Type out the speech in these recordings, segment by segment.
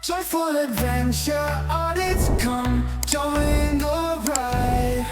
Joyful adventure audits, come join the ride.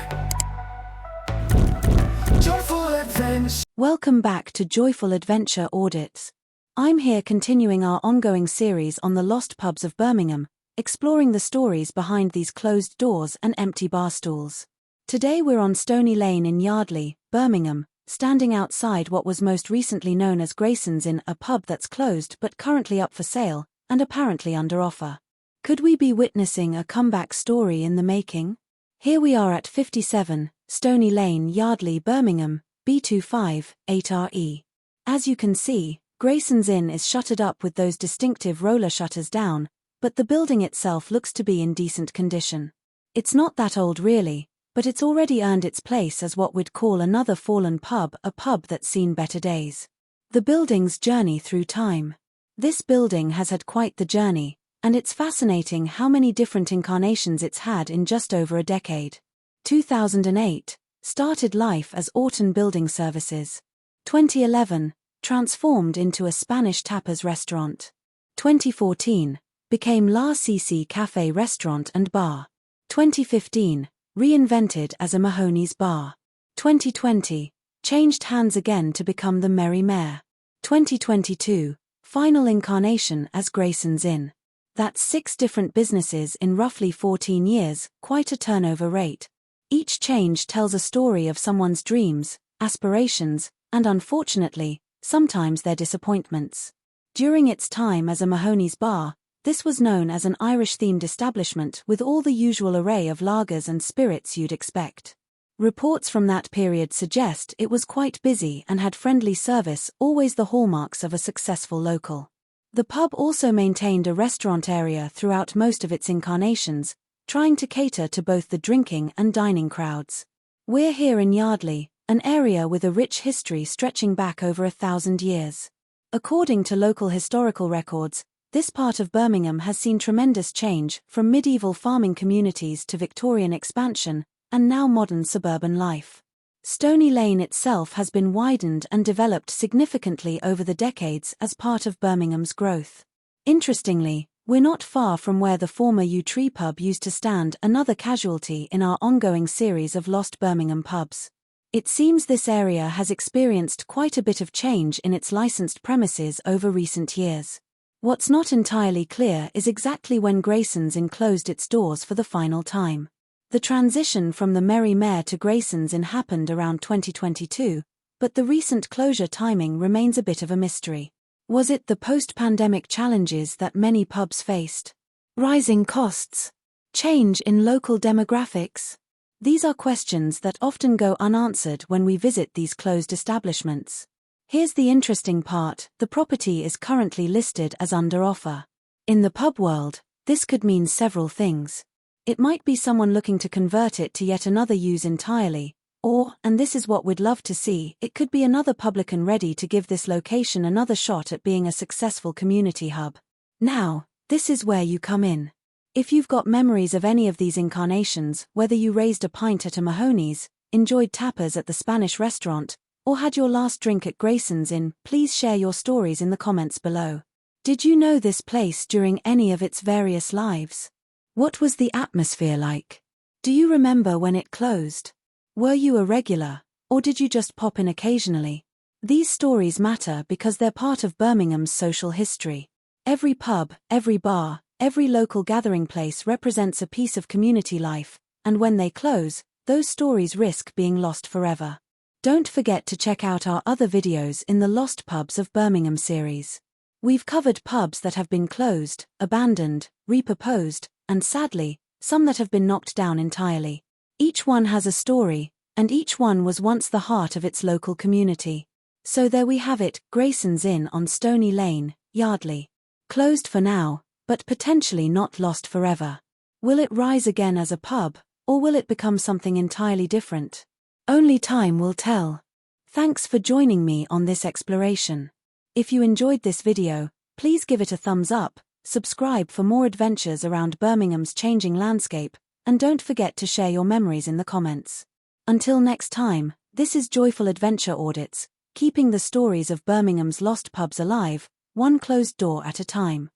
Joyful adventure. Welcome back to Joyful Adventure Audits. I'm here continuing our ongoing series on the Lost Pubs of Birmingham, exploring the stories behind these closed doors and empty bar stools. Today we're on Stoney Lane in Yardley, Birmingham, standing outside what was most recently known as Grayson's Inn, a pub that's closed but currently up for sale, and apparently under offer. Could we be witnessing a comeback story in the making? Here we are at 57, Stoney Lane, Yardley, Birmingham, B25, 8RE. As you can see, Grayson's Inn is shuttered up with those distinctive roller shutters down, but the building itself looks to be in decent condition. It's not that old really, but it's already earned its place as what we'd call another fallen pub, a pub that's seen better days. The building's journey through time. This building has had quite the journey, and it's fascinating how many different incarnations it's had in just over a decade. 2008, started life as Orton Building Services. 2011, transformed into a Spanish tapas restaurant. 2014, became La Cici Cafe Restaurant and Bar. 2015, reinvented as OMahoneysBar. 2020, changed hands again to become the Merry Mare. 2022, final incarnation as Grayson's Inn. That's 6 different businesses in roughly 14 years, quite a turnover rate. Each change tells a story of someone's dreams, aspirations, and unfortunately, sometimes their disappointments. During its time as OMahoneysBar, this was known as an Irish-themed establishment with all the usual array of lagers and spirits you'd expect. Reports from that period suggest it was quite busy and had friendly service, always the hallmarks of a successful local. The pub also maintained a restaurant area throughout most of its incarnations, trying to cater to both the drinking and dining crowds. We're here in Yardley, an area with a rich history stretching back over 1,000 years. According to local historical records, this part of Birmingham has seen tremendous change, from medieval farming communities to Victorian expansion, and now modern suburban life. Stoney Lane itself has been widened and developed significantly over the decades as part of Birmingham's growth. Interestingly, we're not far from where the former Yew Tree pub used to stand, another casualty in our ongoing series of Lost Birmingham pubs. It seems this area has experienced quite a bit of change in its licensed premises over recent years. What's not entirely clear is exactly when Grayson's Inn closed its doors for the final time. The transition from the Merry Mare to Grayson's Inn happened around 2022, but the recent closure timing remains a bit of a mystery. Was it the post-pandemic challenges that many pubs faced? Rising costs? Change in local demographics? These are questions that often go unanswered when we visit these closed establishments. Here's the interesting part: the property is currently listed as under offer. In the pub world, this could mean several things. It might be someone looking to convert it to yet another use entirely, or, and this is what we'd love to see, it could be another publican ready to give this location another shot at being a successful community hub. Now, this is where you come in. If you've got memories of any of these incarnations, whether you raised a pint at O'Mahony's, enjoyed tapas at the Spanish restaurant, or had your last drink at Grayson's Inn, please share your stories in the comments below. Did you know this place during any of its various lives? What was the atmosphere like? Do you remember when it closed? Were you a regular, or did you just pop in occasionally? These stories matter because they're part of Birmingham's social history. Every pub, every bar, every local gathering place represents a piece of community life, and when they close, those stories risk being lost forever. Don't forget to check out our other videos in the Lost Pubs of Birmingham series. We've covered pubs that have been closed, abandoned, repurposed, and sadly, some that have been knocked down entirely. Each one has a story, and each one was once the heart of its local community. So there we have it, Grayson's Inn on Stoney Lane, Yardley. Closed for now, but potentially not lost forever. Will it rise again as a pub, or will it become something entirely different? Only time will tell. Thanks for joining me on this exploration. If you enjoyed this video, please give it a thumbs up, subscribe for more adventures around Birmingham's changing landscape, and don't forget to share your memories in the comments. Until next time, this is Joyful Adventure Audits, keeping the stories of Birmingham's lost pubs alive, one closed door at a time.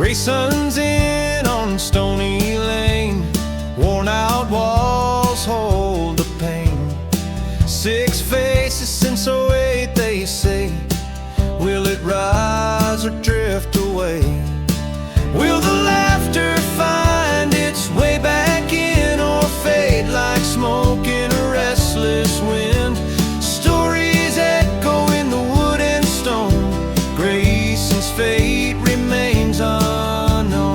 Grayson's in on Stoney Lane. Worn out walls hold the pain. 6 faces since '08, they say. Will it rise or drift away? Will the laughter find its way back in, or fade like smoke in a restless wind? Stories echo in the wood and stone. Grayson's fate remains unknown.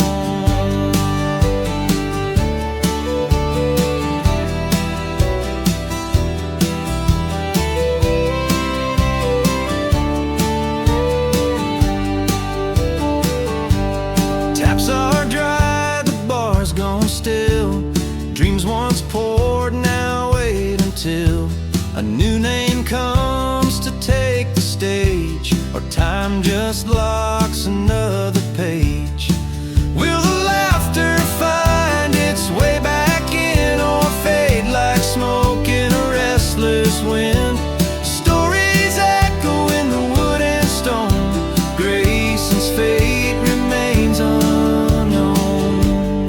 Taps are dry, the bar's gone still. Dreams once poured, now wait until a new name comes to take the stage, or time just locks another page. Will the laughter find its way back in, or fade like smoke in a restless wind? Stories echo in the wood and stone. Grayson's fate remains unknown.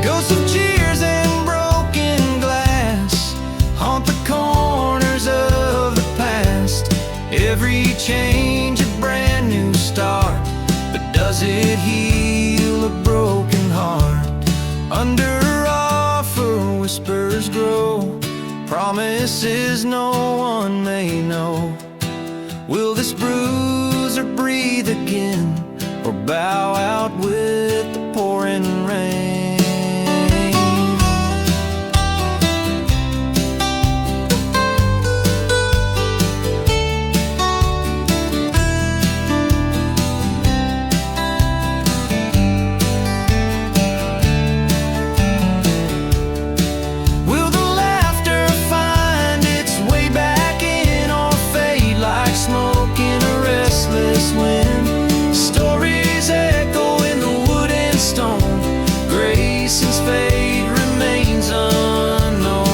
Ghosts of cheers and broken glass haunt the corners of the past. Every change a brand new start, but does it heal a broken heart? Under offer whispers grow, promises no one may know. Will this bruiser breathe again, or bow out with the pouring rain? Stories echo in the wood and stone. Grayson's fate remains unknown.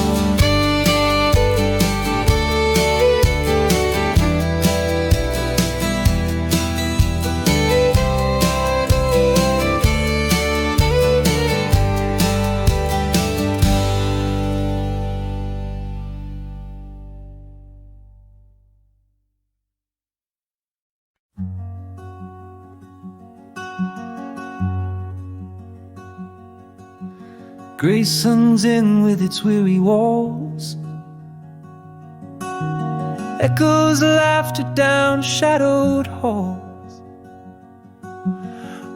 Grayson's Inn with its weary walls echoes laughter down shadowed halls.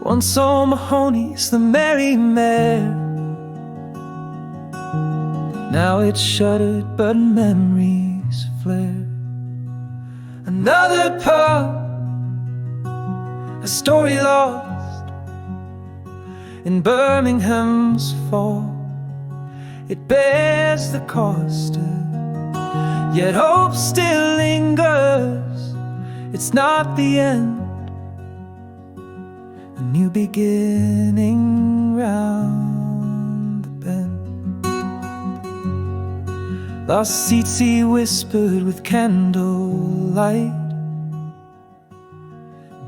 Once O'Mahony's the Merry Mare, now it's shuttered but memories flare. Another pub, a story lost in Birmingham's fall. It bears the cost, yet hope still lingers. It's not the end, a new beginning round the bend. Lost seats he whispered with candlelight,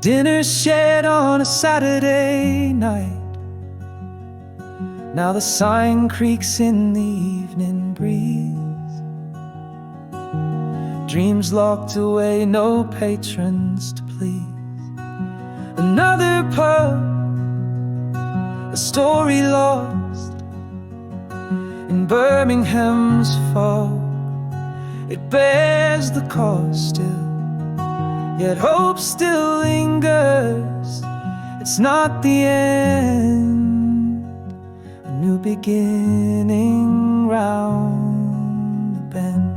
dinner shared on a Saturday night. Now the sign creaks in the evening breeze. Dreams locked away, no patrons to please. Another pub, a story lost in Birmingham's fall. It bears the cost still, yet hope still lingers. It's not the end, new beginning round the bend.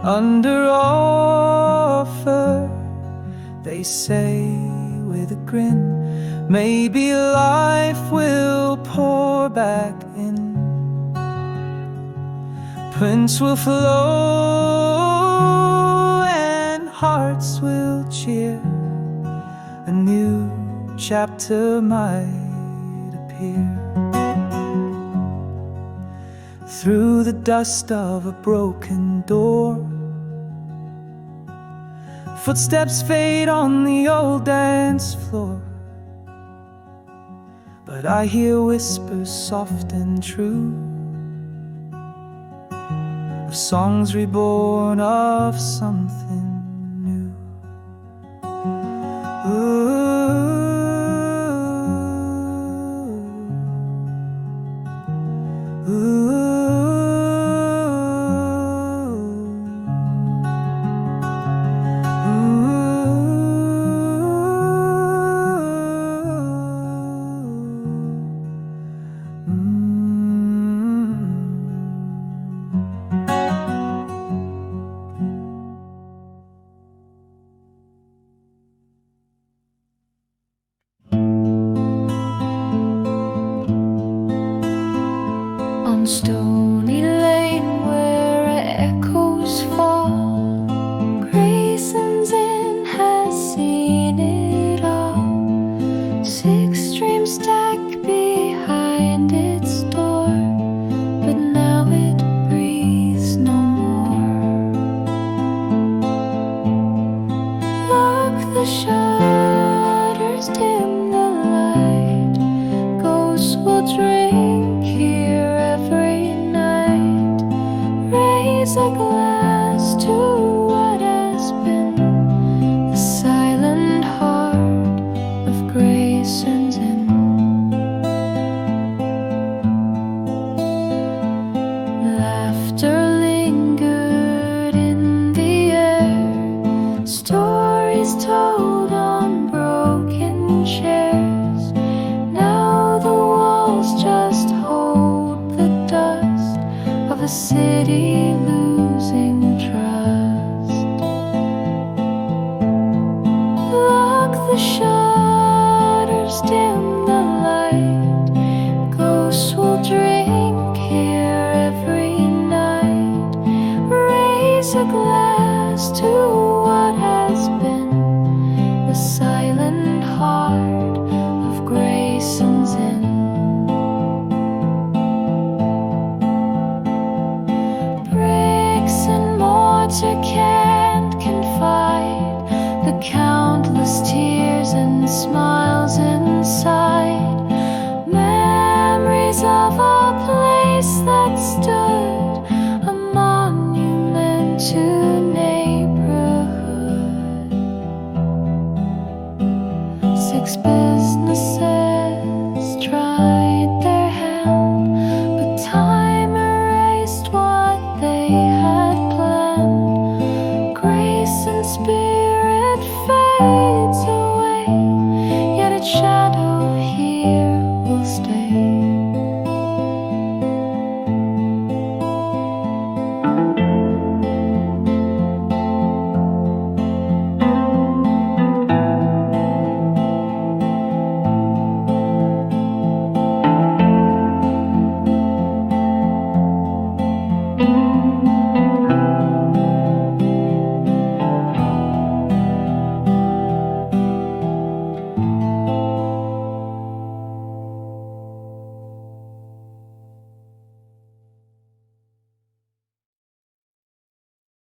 Under offer, they say with a grin, maybe life will pour back in. Prints will flow and hearts will cheer. A new chapter might appear. Through the dust of a broken door, Footsteps fade on the old dance floor, but I hear whispers soft and true of songs reborn, of something new. On Stoney Lane where echoes fall, Grayson's Inn has seen it all. 6 dreams stacked behind its door, but now it breathes no more. Lock the shutters, dim the light, ghosts will drink here every night. Raise a glass to what has been the silent heart of Grayson's Inn. Laughter lingered in the air, stories told on broken chairs. Now the walls just hold the dust of a city losing trust. Lock the shutters, dim the light, ghosts will drink here every night. Raise a glass to what has been the silent heart of Grayson's Inn. Bricks and mortar can't confide the countless tears and smiles inside. Memories of a place that stood a monument to neighborhood. 6 businesses